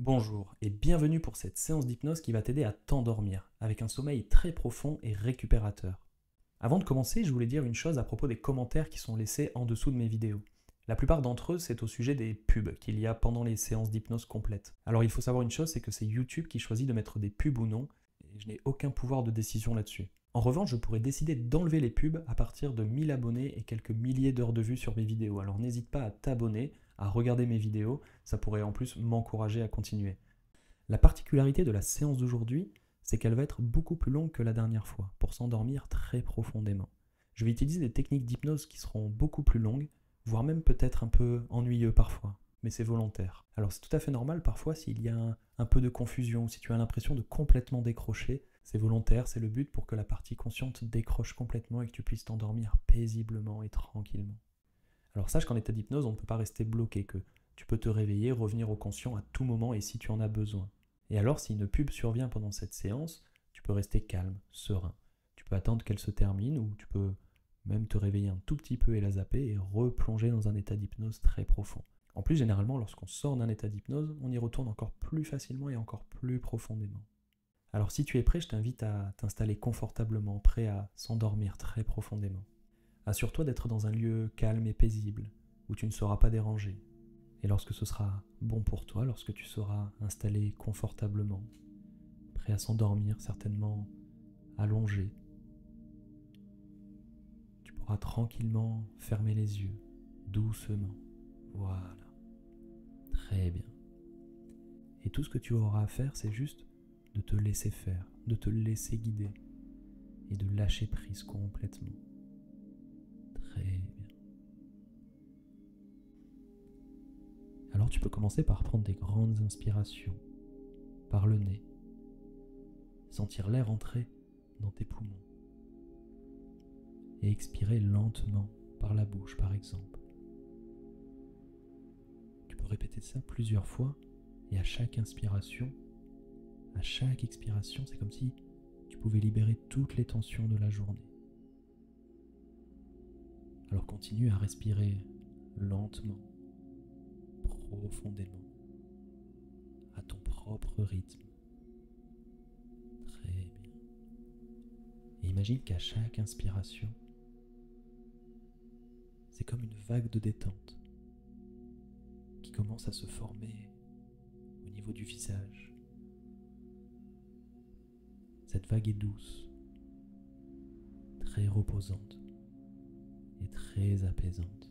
Bonjour et bienvenue pour cette séance d'hypnose qui va t'aider à t'endormir avec un sommeil très profond et récupérateur. Avant de commencer, je voulais dire une chose à propos des commentaires qui sont laissés en dessous de mes vidéos. La plupart d'entre eux, c'est au sujet des pubs qu'il y a pendant les séances d'hypnose complètes. Alors il faut savoir une chose, c'est que c'est YouTube qui choisit de mettre des pubs ou non, et je n'ai aucun pouvoir de décision là-dessus. En revanche, je pourrais décider d'enlever les pubs à partir de 1000 abonnés et quelques milliers d'heures de vues sur mes vidéos. Alors n'hésite pas à t'abonner, à regarder mes vidéos, ça pourrait en plus m'encourager à continuer. La particularité de la séance d'aujourd'hui, c'est qu'elle va être beaucoup plus longue que la dernière fois, pour s'endormir très profondément. Je vais utiliser des techniques d'hypnose qui seront beaucoup plus longues, voire même peut-être un peu ennuyeux parfois, mais c'est volontaire. Alors c'est tout à fait normal parfois s'il y a un peu de confusion, ou si tu as l'impression de complètement décrocher, c'est volontaire, c'est le but pour que la partie consciente décroche complètement et que tu puisses t'endormir paisiblement et tranquillement. Alors sache qu'en état d'hypnose, on ne peut pas rester bloqué, que tu peux te réveiller, revenir au conscient à tout moment et si tu en as besoin. Et alors, si une pub survient pendant cette séance, tu peux rester calme, serein. Tu peux attendre qu'elle se termine ou tu peux même te réveiller un tout petit peu et la zapper et replonger dans un état d'hypnose très profond. En plus, généralement, lorsqu'on sort d'un état d'hypnose, on y retourne encore plus facilement et encore plus profondément. Alors si tu es prêt, je t'invite à t'installer confortablement, prêt à s'endormir très profondément. Assure-toi d'être dans un lieu calme et paisible, où tu ne seras pas dérangé. Et lorsque ce sera bon pour toi, lorsque tu seras installé confortablement, prêt à s'endormir, certainement allongé, tu pourras tranquillement fermer les yeux, doucement. Voilà. Très bien. Et tout ce que tu auras à faire, c'est juste de te laisser faire, de te laisser guider et de lâcher prise complètement. Très bien. Alors tu peux commencer par prendre des grandes inspirations par le nez, sentir l'air entrer dans tes poumons et expirer lentement par la bouche par exemple. Tu peux répéter ça plusieurs fois et à chaque inspiration, à chaque expiration, c'est comme si tu pouvais libérer toutes les tensions de la journée. Alors continue à respirer lentement, profondément, à ton propre rythme. Très bien. Et imagine qu'à chaque inspiration, c'est comme une vague de détente qui commence à se former au niveau du visage. Cette vague est douce, très reposante et très apaisante.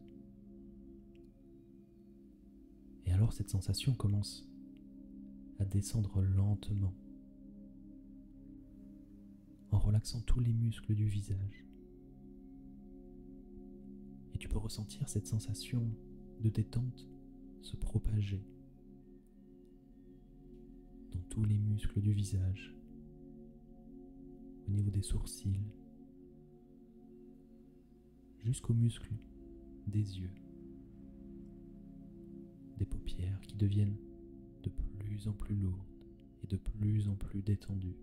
Et alors cette sensation commence à descendre lentement en relaxant tous les muscles du visage. Et tu peux ressentir cette sensation de détente se propager dans tous les muscles du visage, au niveau des sourcils, jusqu'aux muscles des yeux, des paupières qui deviennent de plus en plus lourdes et de plus en plus détendues.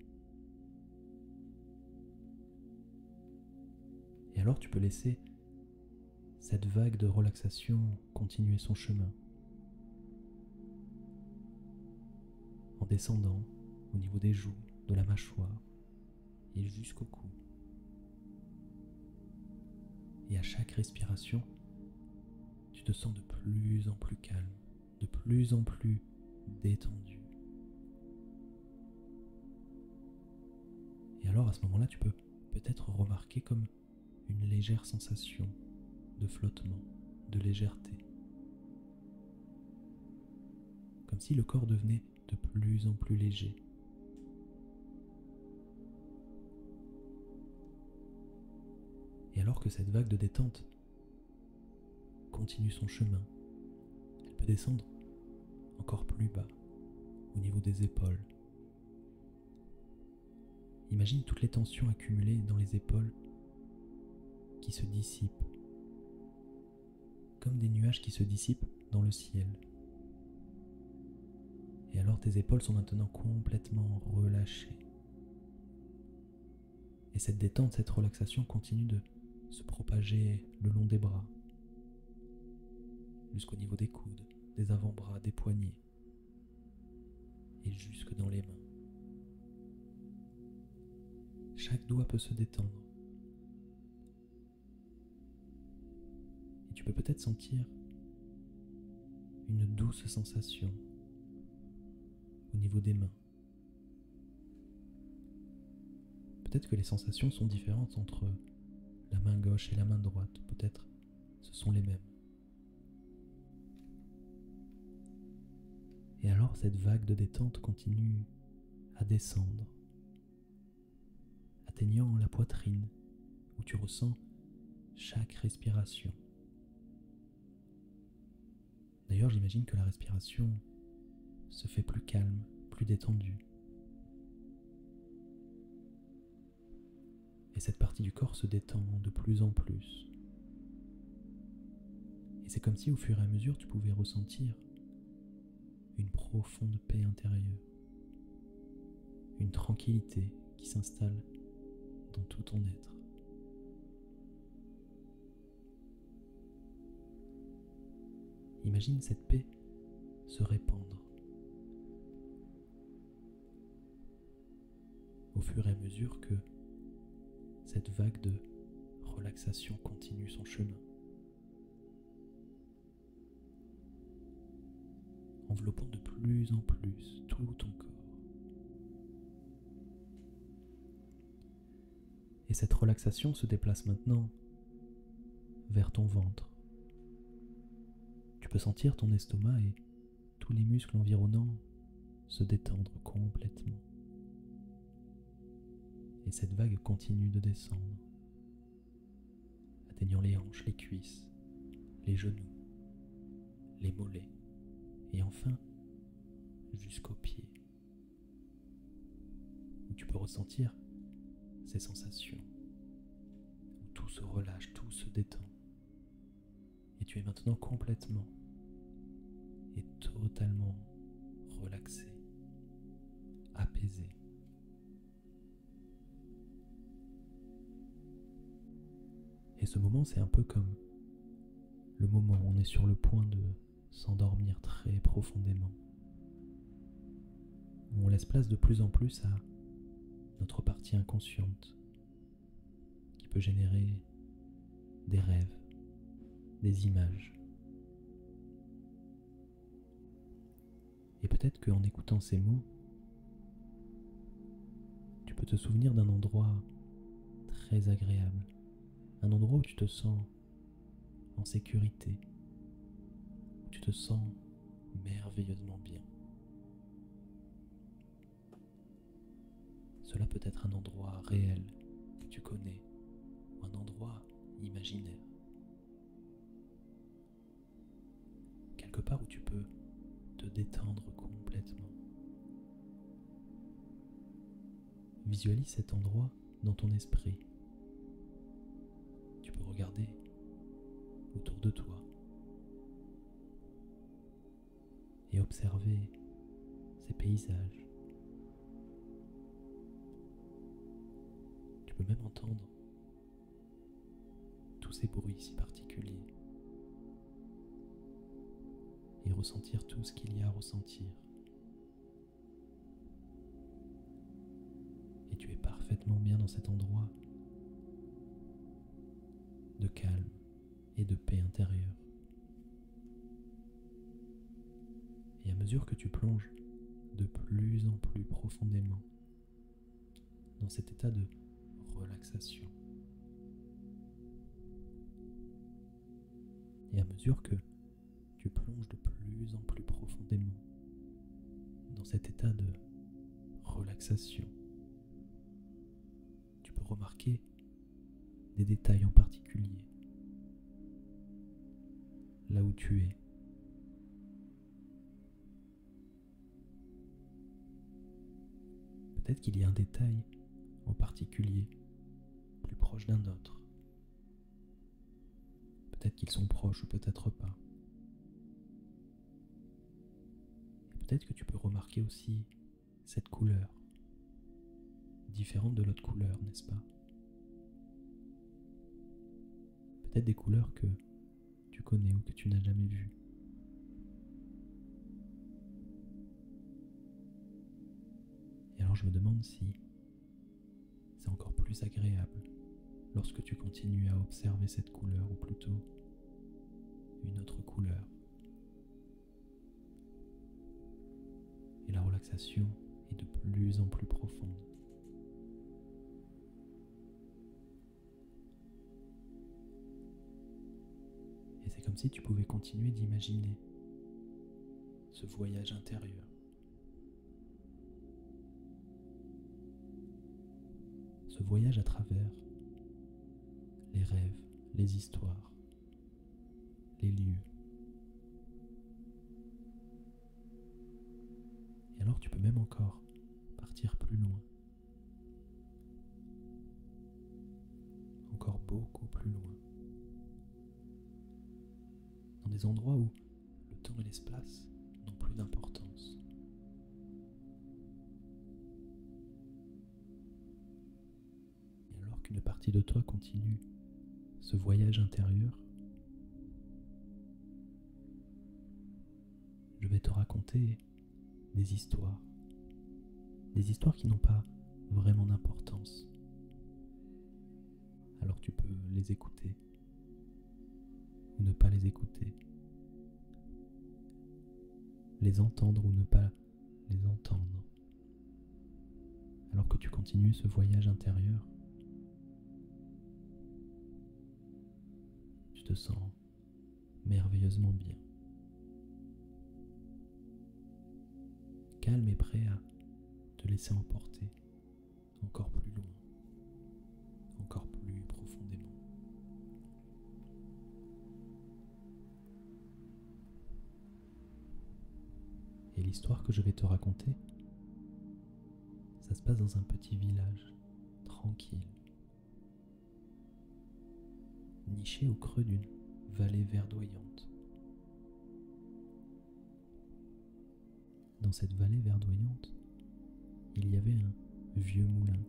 Et alors tu peux laisser cette vague de relaxation continuer son chemin en descendant au niveau des joues, de la mâchoire et jusqu'au cou. Et à chaque respiration, tu te sens de plus en plus calme, de plus en plus détendu. Et alors à ce moment-là, tu peux peut-être remarquer comme une légère sensation de flottement, de légèreté. Comme si le corps devenait de plus en plus léger. Et alors que cette vague de détente continue son chemin, elle peut descendre encore plus bas, au niveau des épaules. Imagine toutes les tensions accumulées dans les épaules qui se dissipent, comme des nuages qui se dissipent dans le ciel. Et alors tes épaules sont maintenant complètement relâchées. Et cette détente, cette relaxation continue de se propager le long des bras, jusqu'au niveau des coudes, des avant-bras, des poignets. et jusque dans les mains. Chaque doigt peut se détendre. Et tu peux peut-être sentir une douce sensation au niveau des mains. Peut-être que les sensations sont différentes entre la main gauche et la main droite. Peut-être ce sont les mêmes. Et alors cette vague de détente continue à descendre, atteignant la poitrine où tu ressens chaque respiration. D'ailleurs, j'imagine que la respiration se fait plus calme, plus détendue. Et cette partie du corps se détend de plus en plus. Et c'est comme si au fur et à mesure tu pouvais ressentir une profonde paix intérieure, une tranquillité qui s'installe dans tout ton être. Imagine cette paix se répandre au fur et à mesure que cette vague de relaxation continue son chemin, enveloppant de plus en plus tout ton corps. Et cette relaxation se déplace maintenant vers ton ventre. Tu peux sentir ton estomac et tous les muscles environnants se détendre complètement. Et cette vague continue de descendre, atteignant les hanches, les cuisses, les genoux, les mollets, et enfin jusqu'aux pieds, où tu peux ressentir ces sensations, où tout se relâche, tout se détend, et tu es maintenant complètement et totalement relaxé, apaisé. Et ce moment, c'est un peu comme le moment où on est sur le point de s'endormir très profondément, où on laisse place de plus en plus à notre partie inconsciente qui peut générer des rêves, des images. Et peut-être qu'en écoutant ces mots, tu peux te souvenir d'un endroit très agréable, un endroit où tu te sens en sécurité, où tu te sens merveilleusement bien. Cela peut être un endroit réel que tu connais ou un endroit imaginaire. Quelque part où tu peux te détendre complètement. Visualise cet endroit dans ton esprit. Tu peux regarder autour de toi et observer ces paysages. Tu peux même entendre tous ces bruits si particuliers et ressentir tout ce qu'il y a à ressentir. Et tu es parfaitement bien dans cet endroit de calme et de paix intérieure. Et à mesure que tu plonges de plus en plus profondément dans cet état de relaxation, et à mesure que tu plonges de plus en plus profondément dans cet état de relaxation, tu peux remarquer des détails en particulier là où tu es. Peut-être qu'il y a un détail en particulier plus proche d'un autre. Peut-être qu'ils sont proches ou peut-être pas. Et peut-être que tu peux remarquer aussi cette couleur, différente de l'autre couleur, n'est-ce pas? Peut-être des couleurs que tu connais ou que tu n'as jamais vues. je me demande si c'est encore plus agréable lorsque tu continues à observer cette couleur, ou plutôt une autre couleur. Et la relaxation est de plus en plus profonde. Et c'est comme si tu pouvais continuer d'imaginer ce voyage intérieur. Ce voyage à travers les rêves, les histoires, les lieux. Et alors tu peux même encore partir plus loin. Encore beaucoup plus loin. Dans des endroits où le temps et l'espace n'ont plus d'importance. Et alors qu'une partie de toi continue ce voyage intérieur, je vais te raconter des histoires qui n'ont pas vraiment d'importance. Alors tu peux les écouter ou ne pas les écouter, les entendre ou ne pas les entendre, alors que tu continues ce voyage intérieur. Tu te sens merveilleusement bien, calme et prêt à te laisser emporter encore plus loin, encore plus profondément. Et l'histoire que je vais te raconter, ça se passe dans un petit village, tranquille, niché au creux d'une vallée verdoyante. Dans cette vallée verdoyante, il y avait un vieux moulin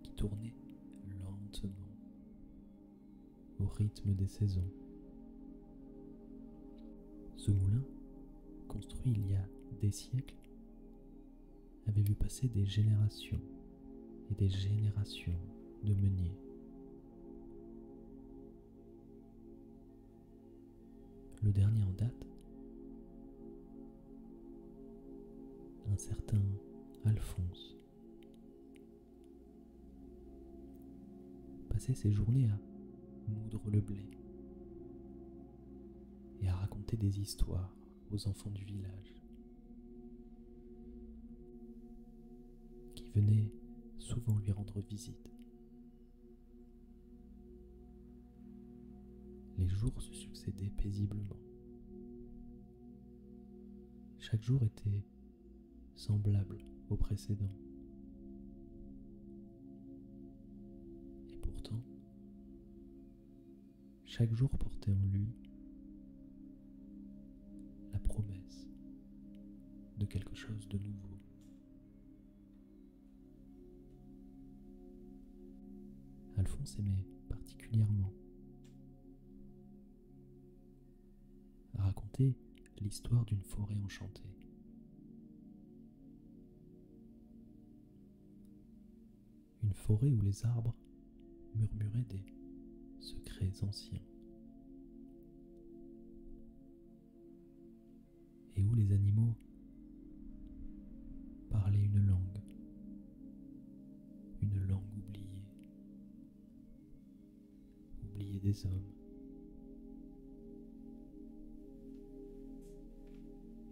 qui tournait lentement au rythme des saisons. Ce moulin, construit il y a des siècles, avait vu passer des générations et des générations de meuniers. Le dernier en date, un certain Alphonse, passait ses journées à moudre le blé et à raconter des histoires aux enfants du village qui venaient souvent lui rendre visite. Les jours se succédaient paisiblement. Chaque jour était semblable au précédent. Et pourtant, chaque jour portait en lui la promesse de quelque chose de nouveau. Alphonse aimait particulièrement raconter l'histoire d'une forêt enchantée. Une forêt où les arbres murmuraient des secrets anciens et où les animaux parlaient une langue oubliée des hommes.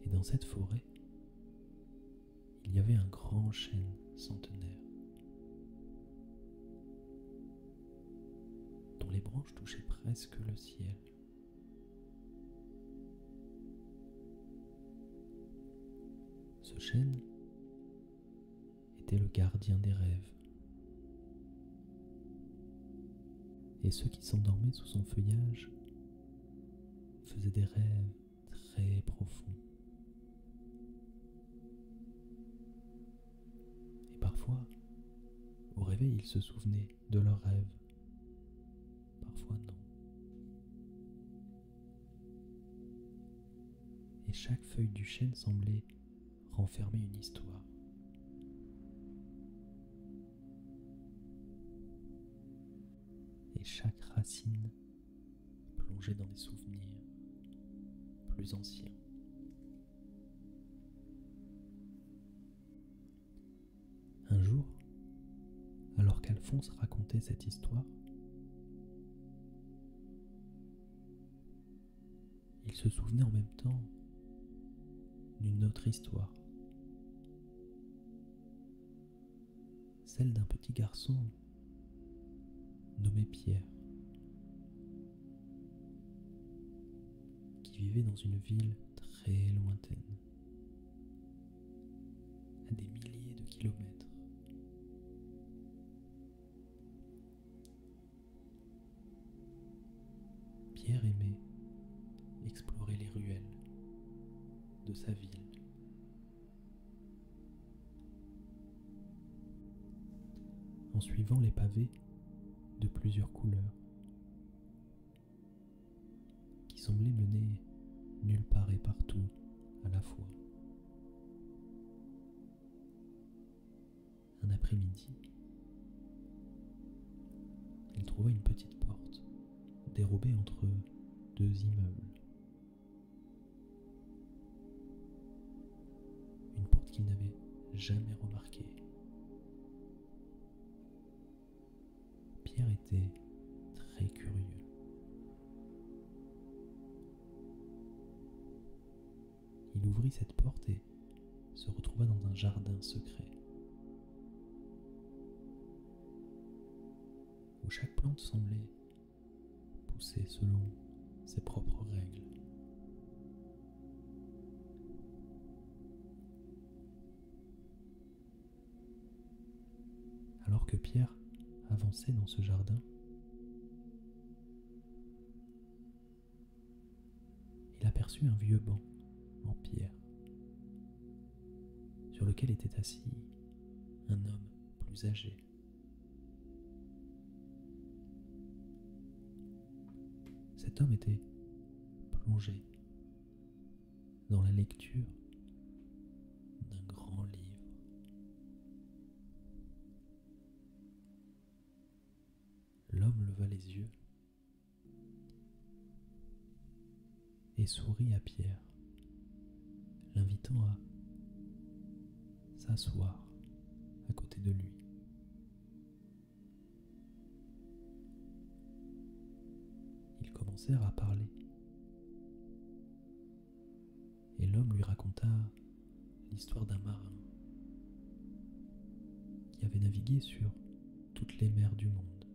Et dans cette forêt, il y avait un grand chêne centenaire dont les branches touchaient presque le ciel. Ce chêne était le gardien des rêves, et ceux qui s'endormaient sous son feuillage faisaient des rêves très profonds. Et parfois, au réveil, ils se souvenaient de leurs rêves, parfois non. Et chaque feuille du chêne semblait renfermer une histoire, et chaque racine plongeait dans des souvenirs plus anciens. Un jour, alors qu'Alphonse racontait cette histoire, il se souvenait en même temps d'une autre histoire, celle d'un petit garçon nommé Pierre, qui vivait dans une ville très lointaine, à des milliers de kilomètres. Pierre aimait explorer les ruelles de sa ville. En suivant les pavés de plusieurs couleurs qui semblaient mener nulle part et partout à la fois. Un après-midi, il trouva une petite porte dérobée entre deux immeubles. Une porte qu'il n'avait jamais remarquée. Pierre était très curieux. Il ouvrit cette porte et se retrouva dans un jardin secret, où chaque plante semblait pousser selon ses propres règles. Alors que Pierre avançait dans ce jardin, il aperçut un vieux banc en pierre, sur lequel était assis un homme plus âgé. Cet homme était plongé dans la lecture d'un grand livre. L'homme leva les yeux et sourit à Pierre, l'invitant à s'asseoir à côté de lui. Ils commencèrent à parler et l'homme lui raconta l'histoire d'un marin qui avait navigué sur toutes les mers du monde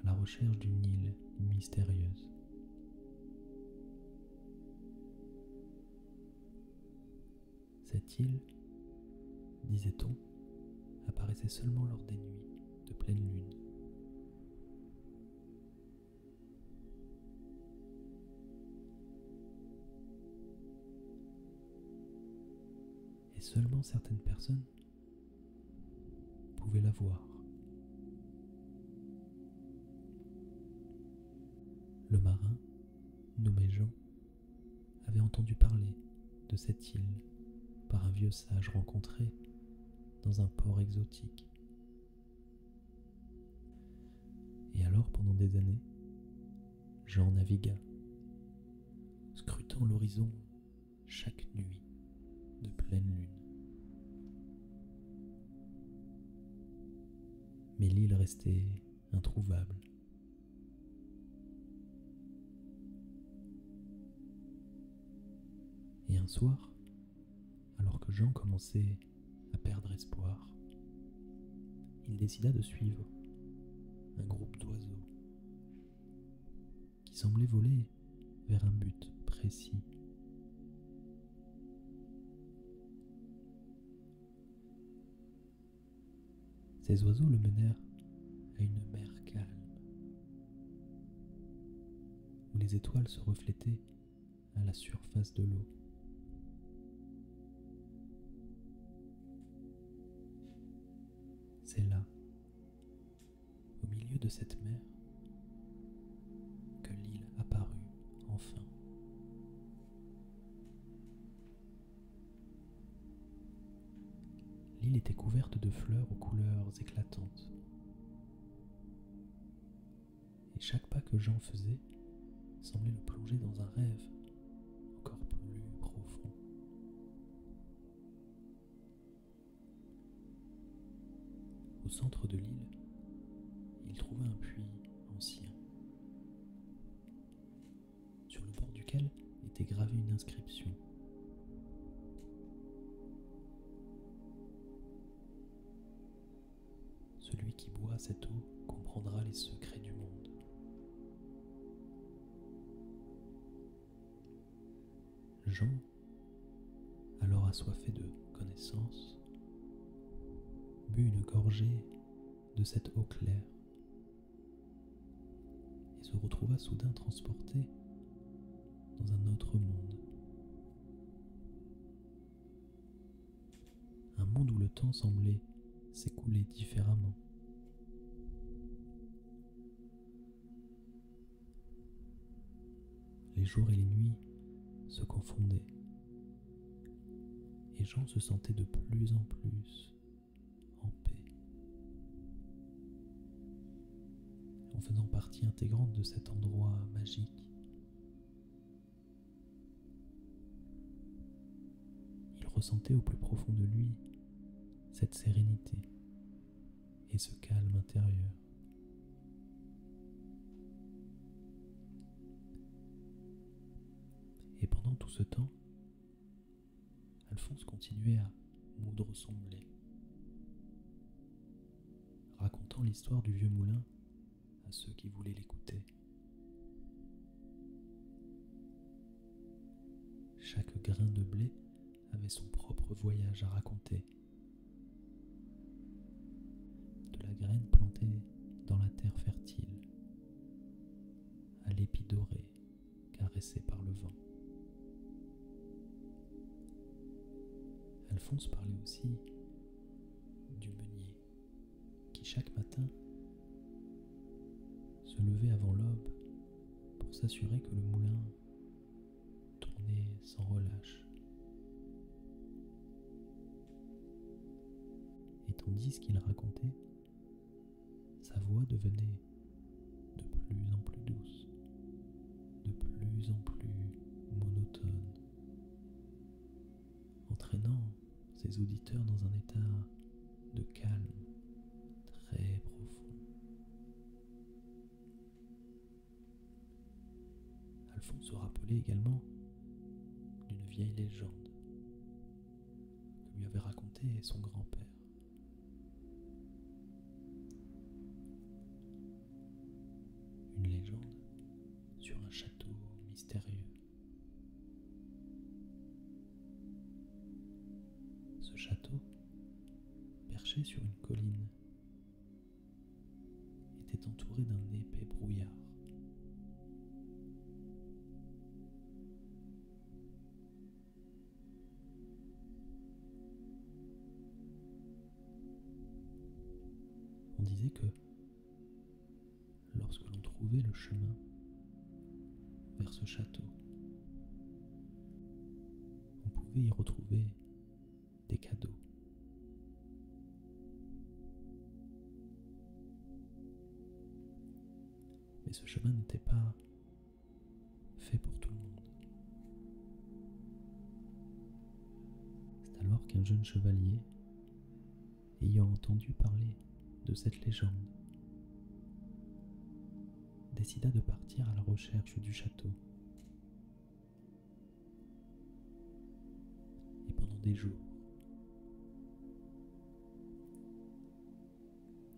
à la recherche d'une île mystérieuse. Cette île, disait-on, apparaissait seulement lors des nuits de pleine lune. Et seulement certaines personnes pouvaient la voir. Le marin, nommé Jean, avait entendu parler de cette île par un vieux sage rencontré dans un port exotique. Et alors, pendant des années, Jean navigua, scrutant l'horizon chaque nuit de pleine lune. Mais l'île restait introuvable. Et un soir, alors que Jean commençait à perdre espoir, il décida de suivre un groupe d'oiseaux qui semblaient voler vers un but précis. Ces oiseaux le menèrent à une mer calme, où les étoiles se reflétaient à la surface de l'eau. C'est là, au milieu de cette mer, que l'île apparut enfin. L'île était couverte de fleurs aux couleurs éclatantes, et chaque pas que Jean faisait semblait le plonger dans un rêve encore plus profond. Au centre de l'île, il trouva un puits ancien, sur le bord duquel était gravée une inscription. Celui qui boit cette eau comprendra les secrets du monde. Jean, alors assoiffé de connaissances, but une gorgée de cette eau claire et se retrouva soudain transporté dans un autre monde. Un monde où le temps semblait s'écouler différemment. Les jours et les nuits se confondaient, et Jean se sentait de plus en plus en paix, en faisant partie intégrante de cet endroit magique. Il ressentait au plus profond de lui cette sérénité et ce calme intérieur. Et pendant tout ce temps, Alphonse continuait à moudre son blé, racontant l'histoire du vieux moulin à ceux qui voulaient l'écouter. Chaque grain de blé avait son propre voyage à raconter. De la graine plantée dans la terre fertile, à l'épi doré caressé par le vent. Alphonse parlait aussi du meunier qui chaque matin se levait avant l'aube pour s'assurer que le moulin tournait sans relâche. Et tandis qu'il racontait, sa voix devenait de plus en plus douce, de plus en plus monotone, entraînant ses auditeurs dans un état de calme très profond. Alphonse se rappelait également d'une vieille légende que lui avait racontée son grand-père. Une légende sur un château mystérieux. Ce château, perché sur une colline, était entouré d'un épais brouillard. On disait que lorsque l'on trouvait le chemin vers ce château, on pouvait y retrouver des cadeaux. Mais ce chemin n'était pas fait pour tout le monde. C'est alors qu'un jeune chevalier, ayant entendu parler de cette légende, décida de partir à la recherche du château. Et pendant des jours,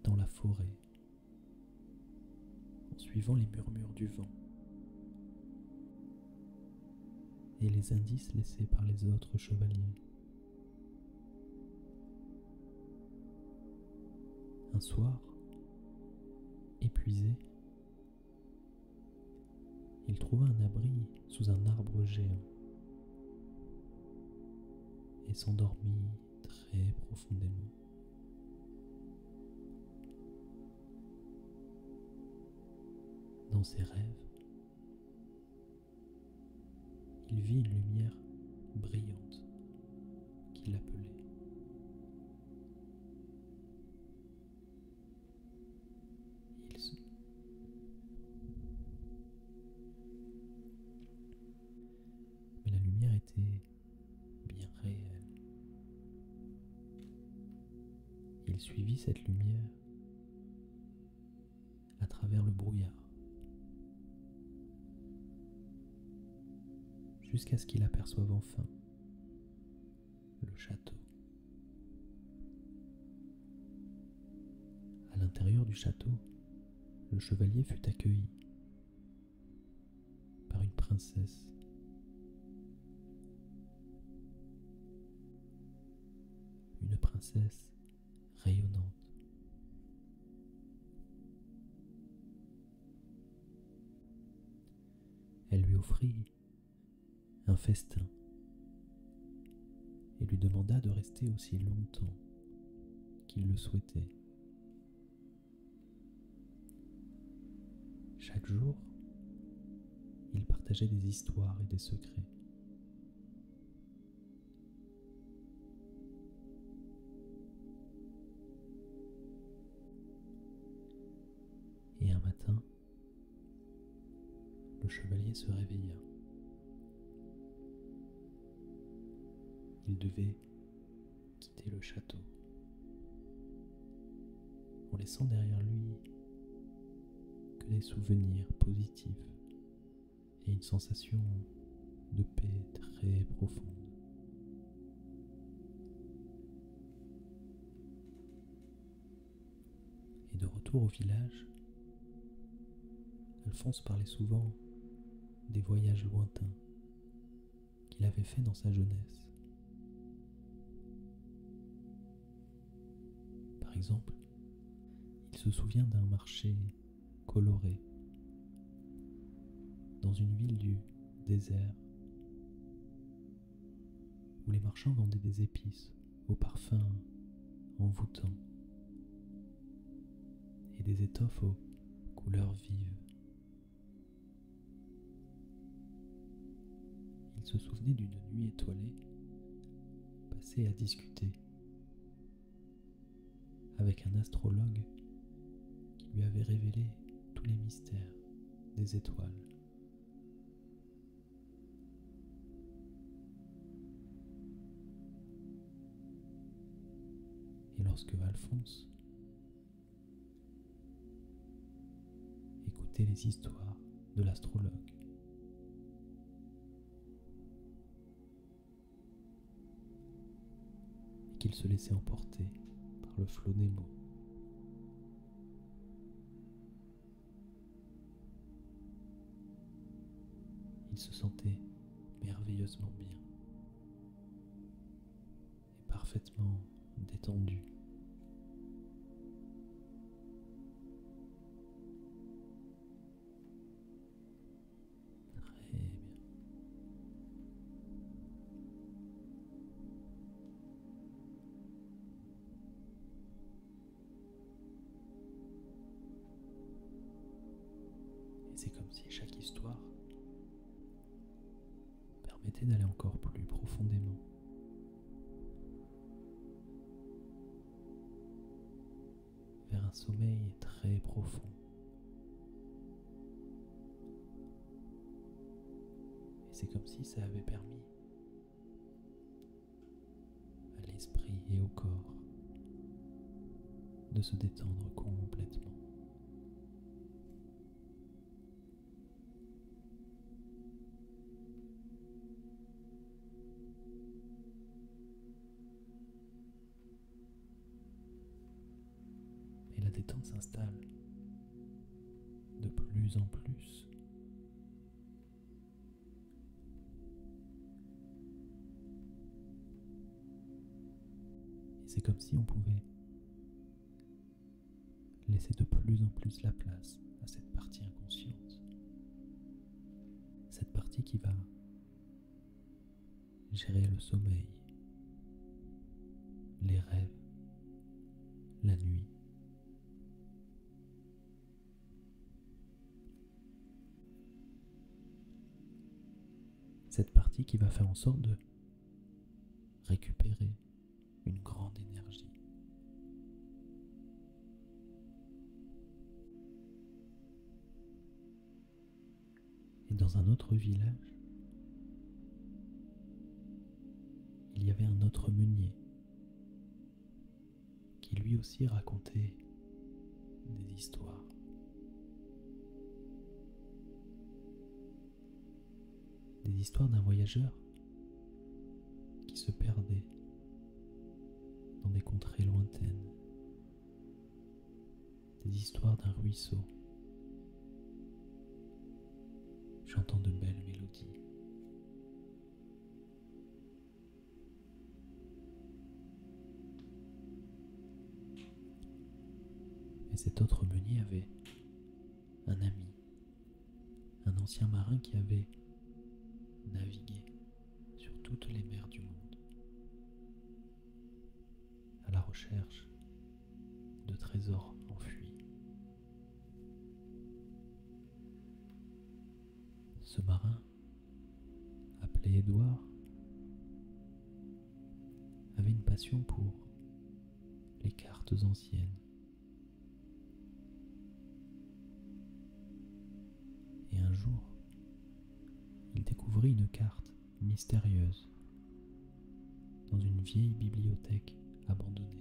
dans la forêt, en suivant les murmures du vent et les indices laissés par les autres chevaliers, un soir, épuisé, il trouva un abri sous un arbre géant et s'endormit très profondément. Dans ses rêves, il vit une lumière brillante qui l'appelait. il suivit cette lumière à travers le brouillard, jusqu'à ce qu'il aperçoive enfin le château. À l'intérieur du château, le chevalier fut accueilli par une princesse. Une princesse rayonnante. Elle lui offrit un festin et lui demanda de rester aussi longtemps qu'il le souhaitait. Chaque jour, il partageait des histoires et des secrets. Et un matin, le chevalier se réveilla. Il devait quitter le château, en laissant derrière lui que des souvenirs positifs et une sensation de paix très profonde. Et de retour au village, Alphonse parlait souvent des voyages lointains qu'il avait faits dans sa jeunesse. Par exemple, il se souvient d'un marché coloré dans une ville du désert où les marchands vendaient des épices aux parfums envoûtants et des étoffes aux couleurs vives. Il se souvenait d'une nuit étoilée passée à discuter avec un astrologue qui lui avait révélé tous les mystères des étoiles. Et lorsque Alphonse écoutait les histoires de l'astrologue, et qu'il se laissait emporter par le flot des mots, il se sentait merveilleusement bien et parfaitement détendu. Très bien. Et c'est comme si chaque histoire permettait d'aller encore plus profondément vers un sommeil très profond. Et c'est comme si ça avait permis à l'esprit et au corps de se détendre complètement. Et la détente s'installe de plus en plus. Et c'est comme si on pouvait laisser de plus en plus la place à cette partie inconsciente. Cette partie qui va gérer le sommeil, les rêves, la nuit. Cette partie qui va faire en sorte de récupérer une grande énergie. Et dans un autre village, il y avait un autre meunier qui lui lui aussi raconter des histoires. Des histoires d'un voyageur qui se perdait dans des contrées lointaines. Des histoires d'un ruisseau chantant de belles mélodies. Et cet autre meunier avait un ami, un ancien marin qui avait navigué sur toutes les mers du monde à la recherche de trésors enfuis. Ce marin, appelé Édouard, avait une passion pour les cartes anciennes. Et un jour, il découvrit une carte mystérieuse dans une vieille bibliothèque abandonnée.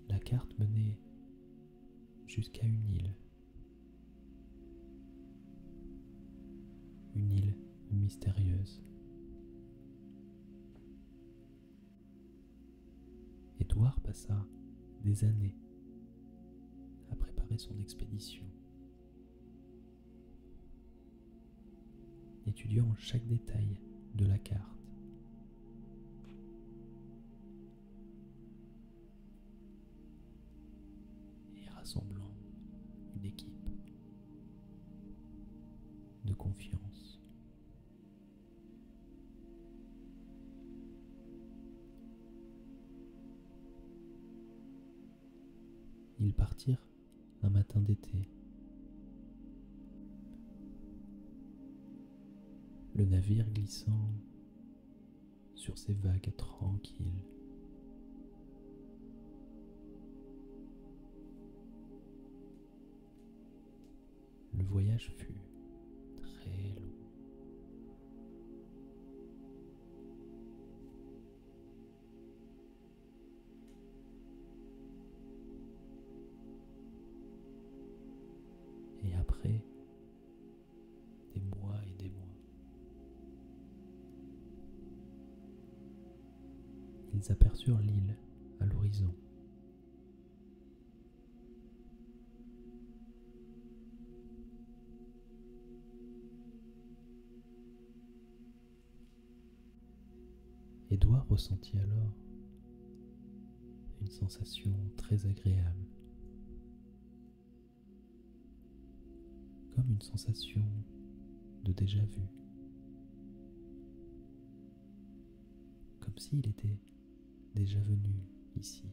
La carte menait jusqu'à une île mystérieuse. Édouard passa des années à préparer son expédition, étudiant chaque détail de la carte. Et rassemblant une équipe de confiance. Ils partirent un matin d'été. Le navire glissant sur ces vagues tranquilles. Le voyage fut très long. Et après des mois et des mois, ils aperçurent l'île à l'horizon. Édouard ressentit alors une sensation très agréable, comme une sensation de déjà-vu, comme s'il était déjà venu ici.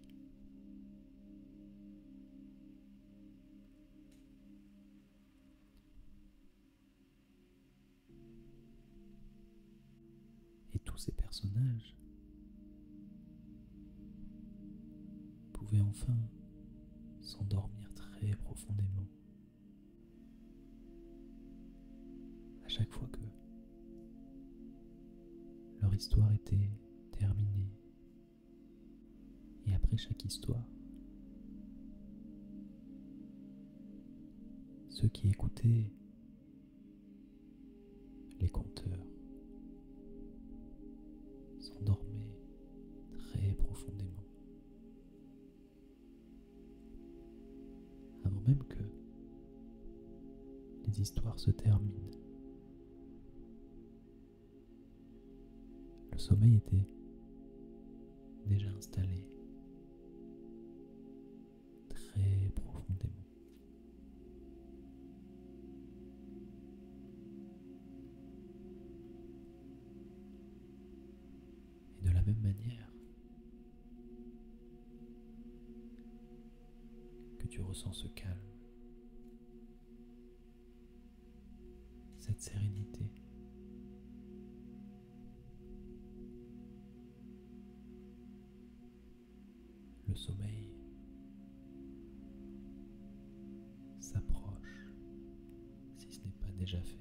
Et tous ces personnages pouvaient enfin s'endormir très profondément. À chaque fois que leur histoire était terminée. Et après chaque histoire, ceux qui écoutaient les conteurs s'endormaient très profondément. Avant même que les histoires se terminent. Le sommeil était déjà installé très profondément. Et de la même manière que tu ressens ce calme, cette sérénité, le sommeil s'approche, si ce n'est pas déjà fait.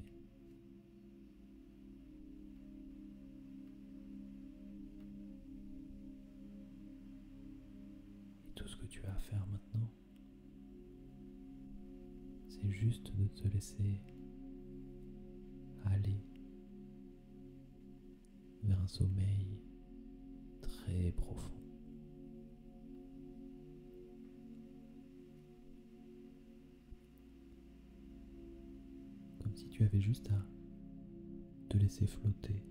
faire maintenant, c'est juste de te laisser aller vers un sommeil très profond. Comme si tu avais juste à te laisser flotter.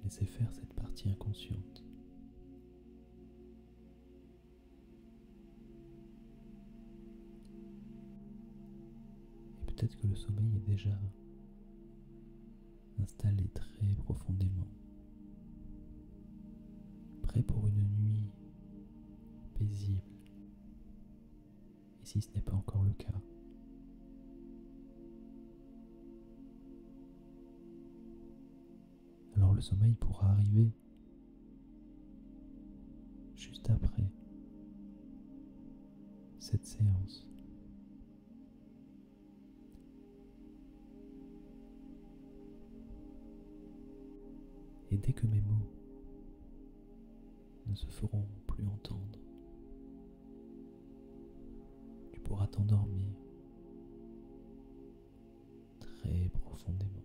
Laisser faire cette partie inconsciente. Et peut-être que le sommeil est déjà installé très profondément, prêt pour une nuit paisible. Et si ce n'est pas encore le cas, alors le sommeil pourra arriver juste après cette séance. Et dès que mes mots ne se feront plus entendre, tu pourras t'endormir très profondément.